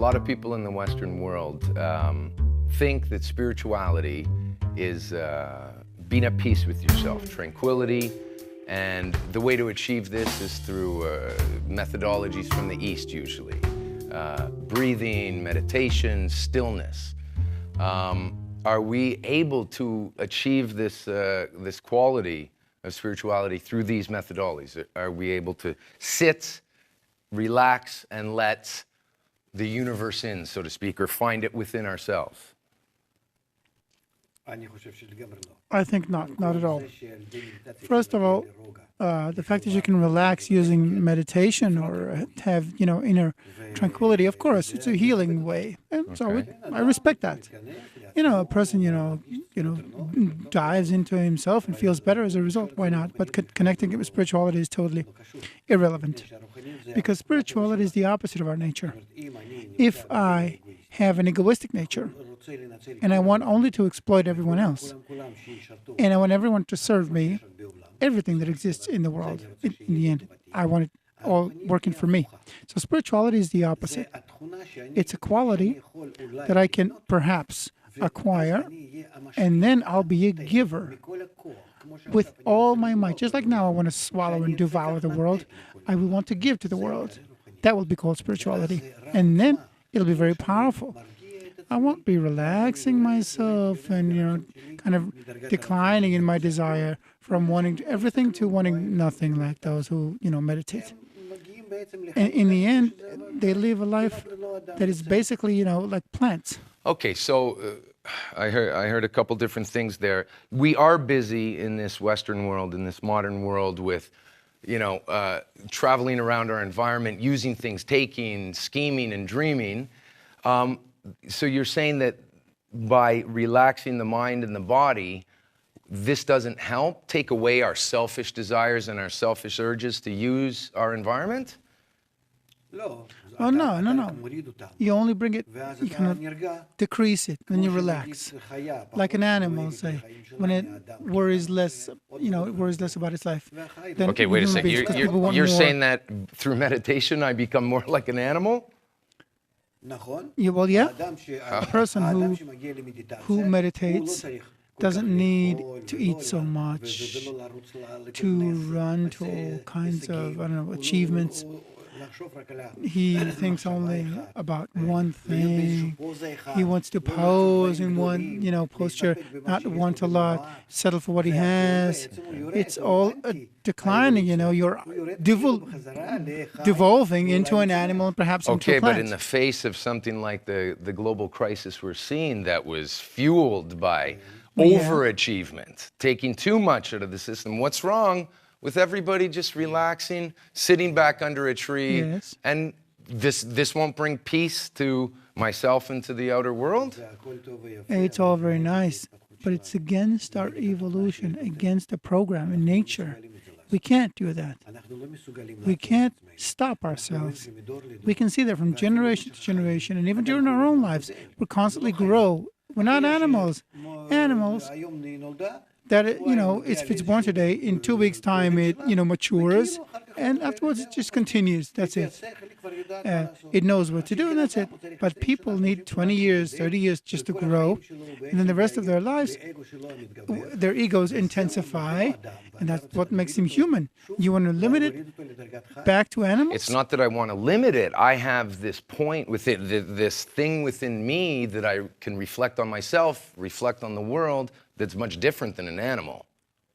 lot of people in the Western world think that spirituality is being at peace with yourself, tranquility, and the way to achieve this is through methodologies from the East usually. Breathing, meditation, stillness. Are we able to achieve this, this quality of spirituality through these methodologies? Are we able to sit, relax, and let the universe in, so to speak, or find it within ourselves? I think not at all. First of all, the fact that you can relax using meditation or have, inner tranquility, of course, it's a healing way. And so I respect that. A person, dives into himself and feels better as a result. Why not? But connecting it with spirituality is totally irrelevant. Because spirituality is the opposite of our nature. If I have an egoistic nature, and I want only to exploit everyone else, and I want everyone to serve me, everything that exists in the world, in the end, I want it all working for me. So spirituality is the opposite. It's a quality that I can perhaps acquire, and then I'll be a giver with all my might. Just like now I want to swallow and devour the world, I will want to give to the world. That will be called spirituality. And then it'll be very powerful. I won't be relaxing myself and, kind of declining in my desire from wanting everything to wanting nothing, like those who, meditate. And in the end, they live a life that is basically, like plants. Okay, so I heard a couple different things there. We are busy in this Western world, in this modern world with, traveling around our environment, using things, taking, scheming, and dreaming. So you're saying that by relaxing the mind and the body, this doesn't help take away our selfish desires and our selfish urges to use our environment? Oh, no. You only bring it, you kind of decrease it when you relax. Like an animal, say, when it worries less, it worries less about its life. Okay, wait a second. You're saying that through meditation I become more like an animal? Yeah. A person who meditates doesn't need to eat so much, to run to all kinds of, achievements. He thinks only about one thing. He wants to pose in one, posture, not want a lot, settle for what he has. It's all declining, you're devolving into an animal and perhaps into a plant. Okay, but in the face of something like the global crisis we're seeing that was fueled by overachievement, taking too much out of the system, what's wrong with everybody just relaxing, sitting back under a tree, and this won't bring peace to myself and to the outer world? It's all very nice, but it's against our evolution, against the program in nature. We can't do that. We can't stop ourselves. We can see that from generation to generation, and even during our own lives, we constantly grow. We're not animals. Animals that, it's born today, in 2 weeks' time it, matures, and afterwards it just continues. That's it. It knows what to do, and that's it. But people need 20 years, 30 years just to grow, and then the rest of their lives, their egos intensify, and that's what makes them human. You want to limit it back to animals? It's not that I want to limit it. I have this point within, this thing within me that I can reflect on myself, reflect on the world, that's much different than an animal.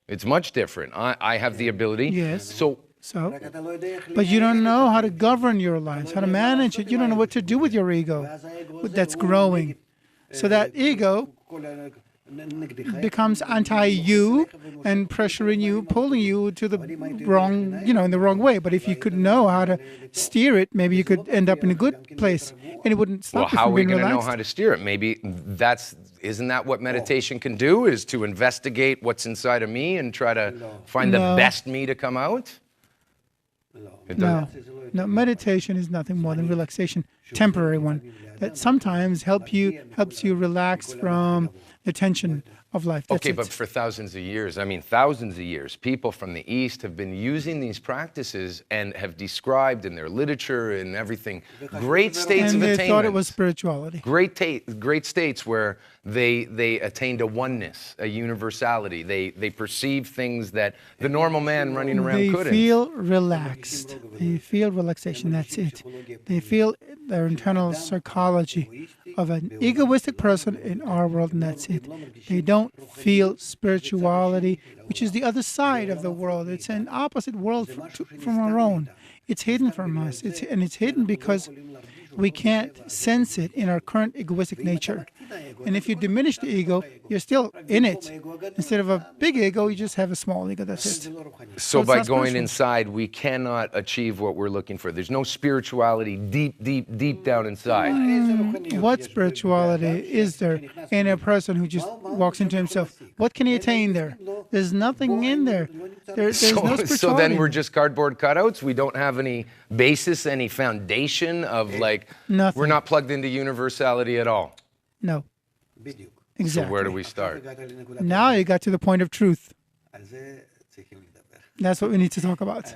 It's much different. I have the ability. Yes. So, but you don't know how to govern your life, how to manage it. You don't know what to do with your ego that's growing. So that ego becomes anti-you and pressuring you, pulling you to the wrong, in the wrong way. But if you could know how to steer it, maybe you could end up in a good place, and it wouldn't stop you how from are we being going to know relaxed. how to steer it? Maybe isn't that what meditation can do, is to investigate what's inside of me and try to find the best me to come out? No, meditation is nothing more than relaxation, temporary one, that sometimes helps you relax from the tension of life. That's Okay, it. but for thousands of years, I mean thousands of years, people from the East have been using these practices and have described in their literature and everything great states And of they attainment. thought it was spirituality. Great states where they attained a oneness, a universality. They perceive things that the normal man running around They couldn't. feel relaxed. They feel relaxation. That's it. They feel their internal psychology of an egoistic person in our world, and that's it. They don't feel spirituality, which is the other side of the world. It's an opposite world from our own. It's hidden from us. It's hidden because we can't sense it in our current egoistic nature. And if you diminish the ego, you're still in it. Instead of a big ego, you just have a small ego. That's it. So it's by not going spiritual. inside, we cannot achieve what we're looking for. There's no spirituality deep down inside. What spirituality is there in a person who just walks into himself? What can he attain there? There's nothing in there. There's no spirituality. So then we're just cardboard cutouts? We don't have any basis, any foundation of like, Nothing. we're not plugged into universality at all. No. So Exactly. where do we start? Now you got to the point of truth. That's what we need to talk about.